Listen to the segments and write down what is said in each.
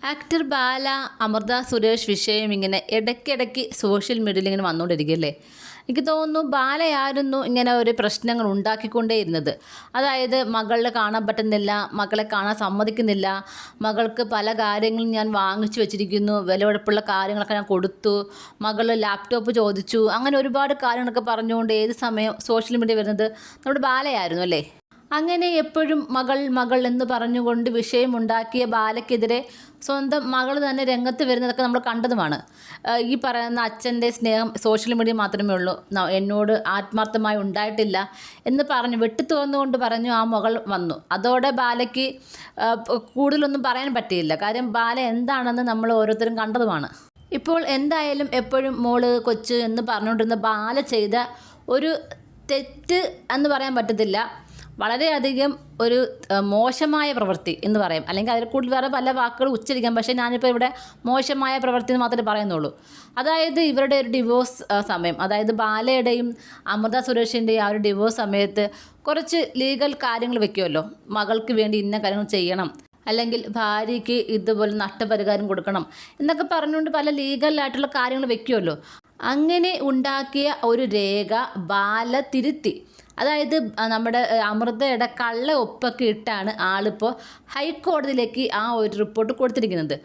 Actor ബാല അമൃത സുരേഷ് വിഷയം ഇങ്ങനെ ഇടയ്ക്കിടയ്ക്ക് സോഷ്യൽ മീഡിയയിൽ ഇങ്ങനെ വന്നുകൊണ്ടിരിക്കുകയല്ലേ. എനിക്ക് തോന്നുന്നു ബാലയായിരുന്നു ഇങ്ങനെ ഒരു പ്രശ്നങ്ങൾ ഉണ്ടാക്കിക്കൊണ്ടേയിരുന്നത്. അതായത് മകളെ കാണാൻ പറ്റുന്നില്ല, മകളെ കാണാൻ സമ്മതിക്കുന്നില്ല, മകൾക്ക് പല കാര്യങ്ങളും ഞാൻ വാങ്ങിച്ചു വെച്ചിരിക്കുന്നു, വിലപിടിപ്പുള്ള കാര്യങ്ങളൊക്കെ ഞാൻ കൊടുത്തു, മകൾ ലാപ്ടോപ്പ് ചോദിച്ചു, അങ്ങനെ ഒരുപാട് കാര്യങ്ങളൊക്കെ പറഞ്ഞുകൊണ്ട് ഏത് സമയം സോഷ്യൽ മീഡിയ വരുന്നത് നമ്മുടെ ബാലയായിരുന്നു അല്ലേ. അങ്ങനെ എപ്പോഴും മകൾ മകൾ എന്ന് പറഞ്ഞുകൊണ്ട് വിഷയമുണ്ടാക്കിയ ബാലയ്ക്കെതിരെ സ്വന്തം മകൾ തന്നെ രംഗത്ത് വരുന്നതൊക്കെ നമ്മൾ കണ്ടതുമാണ്. ഈ പറയുന്ന അച്ഛൻ്റെ സ്നേഹം സോഷ്യൽ മീഡിയ മാത്രമേ ഉള്ളൂ, എന്നോട് ആത്മാർത്ഥമായി ഉണ്ടായിട്ടില്ല എന്ന് പറഞ്ഞ് വെട്ടിത്തുറന്നുകൊണ്ട് പറഞ്ഞു ആ മകൾ വന്നു. അതോടെ ബാലയ്ക്ക് കൂടുതലൊന്നും പറയാൻ പറ്റിയില്ല. കാര്യം ബാല എന്താണെന്ന് നമ്മൾ ഓരോരുത്തരും കണ്ടതുമാണ്. ഇപ്പോൾ എന്തായാലും എപ്പോഴും മോള് കൊച്ച് എന്ന് പറഞ്ഞുകൊണ്ടിരുന്ന ബാല ചെയ്ത ഒരു തെറ്റ് എന്ന് പറയാൻ പറ്റത്തില്ല, വളരെയധികം ഒരു മോശമായ പ്രവൃത്തി എന്ന് പറയാം. അല്ലെങ്കിൽ അതിൽ കൂടുതൽ വേറെ പല വാക്കുകൾ ഉച്ചരിക്കാം, പക്ഷേ ഞാനിപ്പോൾ ഇവിടെ മോശമായ പ്രവൃത്തി എന്ന് മാത്രമേ പറയുന്നുള്ളൂ. അതായത് ഇവരുടെ ഒരു ഡിവോഴ്സ് സമയം, അതായത് ബാലയുടെയും അമൃത സുരേഷിൻ്റെയും ആ ഒരു ഡിവോഴ്സ് സമയത്ത് കുറച്ച് ലീഗൽ കാര്യങ്ങൾ വെക്കുമല്ലോ. മകൾക്ക് വേണ്ടി ഇന്ന കാര്യങ്ങൾ ചെയ്യണം, അല്ലെങ്കിൽ ഭാര്യയ്ക്ക് ഇതുപോലെ നഷ്ടപരിഹാരം കൊടുക്കണം എന്നൊക്കെ പറഞ്ഞുകൊണ്ട് പല ലീഗലായിട്ടുള്ള കാര്യങ്ങൾ വെക്കുമല്ലോ. അങ്ങനെ ഉണ്ടാക്കിയ ഒരു രേഖ ബാല തിരുത്തി. അതായത് നമ്മുടെ അമൃതയുടെ കള്ള ഒപ്പൊക്കെ ഇട്ടാണ് ആളിപ്പോൾ ഹൈക്കോടതിയിലേക്ക് ആ ഒരു റിപ്പോർട്ട് കൊടുത്തിരിക്കുന്നത്.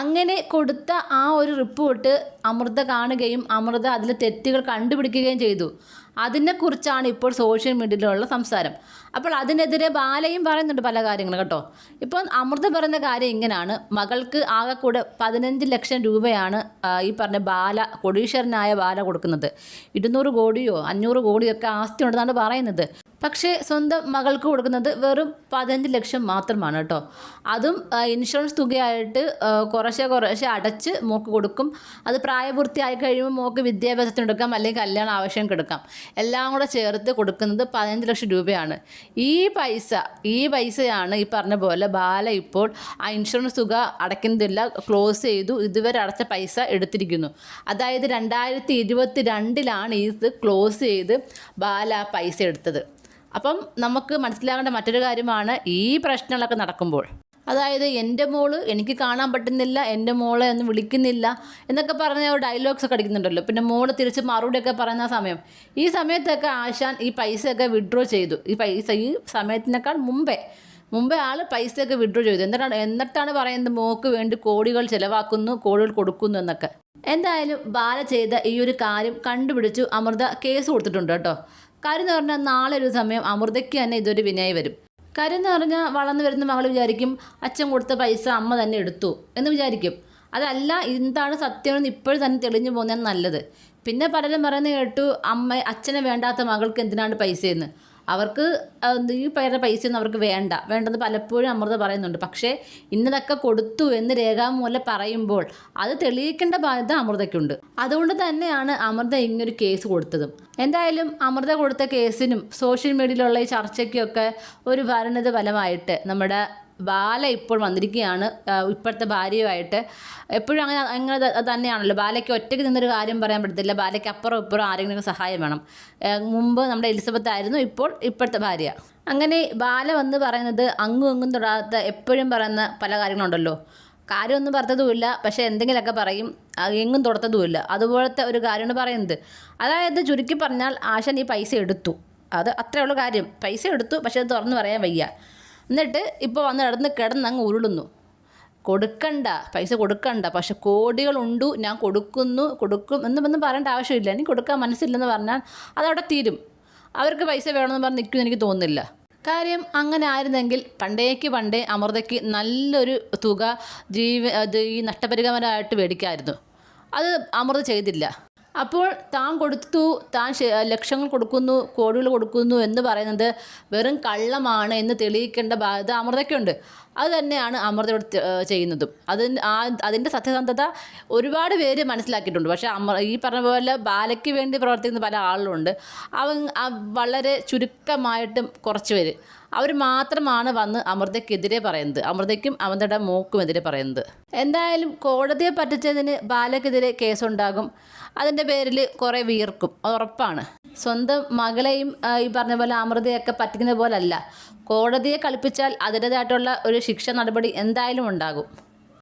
അങ്ങനെ കൊടുത്ത ആ ഒരു റിപ്പോർട്ട് അമൃത കാണുകയും അമൃത അതിൽ തെറ്റുകൾ കണ്ടുപിടിക്കുകയും ചെയ്തു. അതിനെക്കുറിച്ചാണ് ഇപ്പോൾ സോഷ്യൽ മീഡിയയിലുള്ള സംസാരം. അപ്പോൾ അതിനെതിരെ ബാലയും പറയുന്നുണ്ട് പല കാര്യങ്ങളും കേട്ടോ. ഇപ്പോൾ അമൃത പറയുന്ന കാര്യം ഇങ്ങനെയാണ്: മകൾക്ക് ആകെക്കൂടെ 15 ലക്ഷം രൂപയാണ് ഈ പറഞ്ഞ ബാല, കോടീശ്വരനായ ബാല കൊടുക്കുന്നത്. 200 കോടിയോ 500 കോടിയോ ഒക്കെ ആസ്തി ഉണ്ടെന്നാണ് പറയുന്നത്. പക്ഷേ സ്വന്തം മകൾക്ക് കൊടുക്കുന്നത് വെറും 15 ലക്ഷം മാത്രമാണ് കേട്ടോ. അതും ഇൻഷുറൻസ് തുകയായിട്ട് കുറേശ്ശെ അടച്ച് മോക്ക് കൊടുക്കും. അത് പ്രായപൂർത്തിയായി കഴിയുമ്പോൾ മോക്ക് വിദ്യാഭ്യാസത്തിനെടുക്കാം, അല്ലെങ്കിൽ കല്യാണ ആവശ്യം എടുക്കാം. എല്ലാം കൂടെ ചേർത്ത് കൊടുക്കുന്നത് 15 ലക്ഷം രൂപയാണ്. ഈ പൈസയാണ് ഈ പറഞ്ഞ പോലെ ബാല ഇപ്പോൾ ആ ഇൻഷുറൻസ് തുക അടയ്ക്കുന്നില്ല, ക്ലോസ് ചെയ്തു. ഇതുവരെ അടച്ച പൈസ എടുത്തിരിക്കുന്നു. അതായത് 2022 ഇത് ക്ലോസ് ചെയ്ത് ബാല പൈസ എടുത്തത്. അപ്പം നമുക്ക് മനസ്സിലാകേണ്ട മറ്റൊരു കാര്യമാണ്, ഈ പ്രശ്നങ്ങളൊക്കെ നടക്കുമ്പോൾ, അതായത് എൻ്റെ മോള് എനിക്ക് കാണാൻ പറ്റുന്നില്ല, എൻ്റെ മോളെ ഒന്നും വിളിക്കുന്നില്ല എന്നൊക്കെ പറഞ്ഞ ഡയലോഗ്സൊക്കെ അടിക്കുന്നുണ്ടല്ലോ. പിന്നെ മോള് തിരിച്ച് മറുപടിയൊക്കെ പറയുന്ന ഈ സമയത്തൊക്കെ ആശാൻ ഈ പൈസയൊക്കെ വിഡ്രോ ചെയ്തു. ഈ സമയത്തിനേക്കാൾ മുമ്പേ ആൾ പൈസയൊക്കെ വിഡ്രോ ചെയ്തു. എന്നിട്ടാണ് പറയുന്നത് മോക്ക് വേണ്ടി കോടികൾ ചിലവാക്കുന്നു, കോടികൾ കൊടുക്കുന്നു എന്നൊക്കെ. എന്തായാലും ബാല ചെയ്ത ഈ ഒരു കാര്യം കണ്ടുപിടിച്ചു അമൃത കേസ് കൊടുത്തിട്ടുണ്ട് കേട്ടോ. കാര്യം എന്ന് പറഞ്ഞാൽ നാളെ ഒരു സമയം അമൃതയ്ക്ക് തന്നെ ഇതൊരു വിനയായി വരും. കാര്യം എന്ന് പറഞ്ഞാൽ വളർന്നു വരുന്ന മകൾ വിചാരിക്കും അച്ഛൻ കൊടുത്ത പൈസ അമ്മ തന്നെ എടുത്തു എന്ന് വിചാരിക്കും. അതല്ല, എന്താണ് സത്യമെന്ന് ഇപ്പോഴും തന്നെ തെളിഞ്ഞു പോകുന്നതാണ് നല്ലത്. പിന്നെ പലരും പറയുന്നത് കേട്ടു, അച്ഛനെ വേണ്ടാത്ത മകൾക്ക് എന്തിനാണ് പൈസയെന്ന്. അവർക്ക് ഈ പേരുടെ പൈസയൊന്നും അവർക്ക് വേണ്ടെന്ന് പലപ്പോഴും അമൃത പറയുന്നുണ്ട്. പക്ഷേ ഇന്നതൊക്കെ കൊടുത്തു എന്ന് രേഖാമൂലം പറയുമ്പോൾ അത് തെളിയിക്കേണ്ട ബാധ്യത അമൃതയ്ക്കുണ്ട്. അതുകൊണ്ട് തന്നെയാണ് അമൃത ഇങ്ങനൊരു കേസ് കൊടുത്തതും. എന്തായാലും അമൃത കൊടുത്ത കേസിനും സോഷ്യൽ മീഡിയയിലുള്ള ഈ ചർച്ചയ്ക്കൊക്കെ ഒരു പരിണിത ഫലമായിട്ട് നമ്മുടെ ബാല ഇപ്പോൾ വന്നിരിക്കുകയാണ് ഇപ്പോഴത്തെ ഭാര്യയുമായിട്ട്. എപ്പോഴും അങ്ങനെ തന്നെയാണല്ലോ. ബാലയ്ക്ക് ഒറ്റയ്ക്ക് നിന്നൊരു കാര്യം പറയാൻ പറ്റത്തില്ല. ബാലയ്ക്ക് അപ്പുറം ഇപ്പുറം ആരെങ്കിലും സഹായം വേണം. മുമ്പ് നമ്മുടെ എലിസബത്ത് ആയിരുന്നു, ഇപ്പോഴത്തെ ഭാര്യ. അങ്ങനെ ബാല വന്ന് പറയുന്നത് അങ്ങും തൊടാത്ത എപ്പോഴും പറയുന്ന പല കാര്യങ്ങളുണ്ടല്ലോ. കാര്യമൊന്നും പറഞ്ഞതുമില്ല, പക്ഷേ എന്തെങ്കിലുമൊക്കെ പറയും, എങ്ങും തൊടത്തതുമില്ല. അതുപോലത്തെ ഒരു കാര്യമാണ് പറയുന്നത്. അതായത് ചുരുക്കി പറഞ്ഞാൽ ആശാൻ ഈ പൈസ എടുത്തു, അത് അത്രയുള്ള കാര്യം. പൈസ എടുത്തു, പക്ഷേ അത് തുറന്ന് പറയാൻ വയ്യ. എന്നിട്ട് ഇപ്പോൾ വന്ന് കിടന്നങ്ങ് ഉരുളുന്നു. പൈസ കൊടുക്കണ്ട, പക്ഷെ കോടികളുണ്ടു, ഞാൻ കൊടുക്കും എന്നൊന്നും പറയേണ്ട ആവശ്യമില്ല. എനിക്ക് കൊടുക്കാൻ മനസ്സില്ലെന്ന് പറഞ്ഞാൽ അതവിടെ തീരും. അവർക്ക് പൈസ വേണമെന്ന് പറഞ്ഞ് നിൽക്കുമെന്ന് എനിക്ക് തോന്നുന്നില്ല. കാര്യം അങ്ങനെ ആയിരുന്നെങ്കിൽ പണ്ടേ അമൃതയ്ക്ക് നല്ലൊരു തുക ഈ നഷ്ടപരിഹാരമായിട്ട് മേടിക്കാമായിരുന്നു. അത് അമൃത ചെയ്തില്ല. അപ്പോൾ താൻ കൊടുത്തു, താൻ ലക്ഷങ്ങൾ കൊടുക്കുന്നു, കോടികൾ കൊടുക്കുന്നു എന്ന് പറയുന്നത് വെറും കള്ളമാണ് എന്ന് തെളിയിക്കേണ്ട ബാധ്യത അമൃതയ്ക്കുണ്ട്. അത് തന്നെയാണ് അമൃതയോട് ചെയ്യുന്നതും. അതിൻ്റെ സത്യസന്ധത ഒരുപാട് പേര് മനസ്സിലാക്കിയിട്ടുണ്ട്. പക്ഷേ ഈ പറഞ്ഞ പോലെ ബാലയ്ക്ക് വേണ്ടി പ്രവർത്തിക്കുന്ന പല ആളുകളുണ്ട്. വളരെ ചുരുക്കമായിട്ടും കുറച്ച് പേര്, അവർ മാത്രമാണ് വന്ന് അമൃതയ്ക്കെതിരെ പറയുന്നത്, അമൃതയ്ക്കും അമൃതയുടെ മോക്കുമെതിരെ പറയുന്നത്. എന്തായാലും കോടതിയെ പറ്റിച്ചതിന് ബാലയ്ക്കെതിരെ കേസുണ്ടാകും. അതിൻ്റെ പേരിൽ കുറേ വീർക്കും, അത് ഉറപ്പാണ്. സ്വന്തം മകളെയും ഈ പറഞ്ഞ പോലെ അമൃതയൊക്കെ പറ്റിക്കുന്ന പോലല്ല. കോടതിയെ കളിപ്പിച്ചാൽ അതിൻ്റേതായിട്ടുള്ള ഒരു ശിക്ഷ നടപടി എന്തായാലും ഉണ്ടാകും.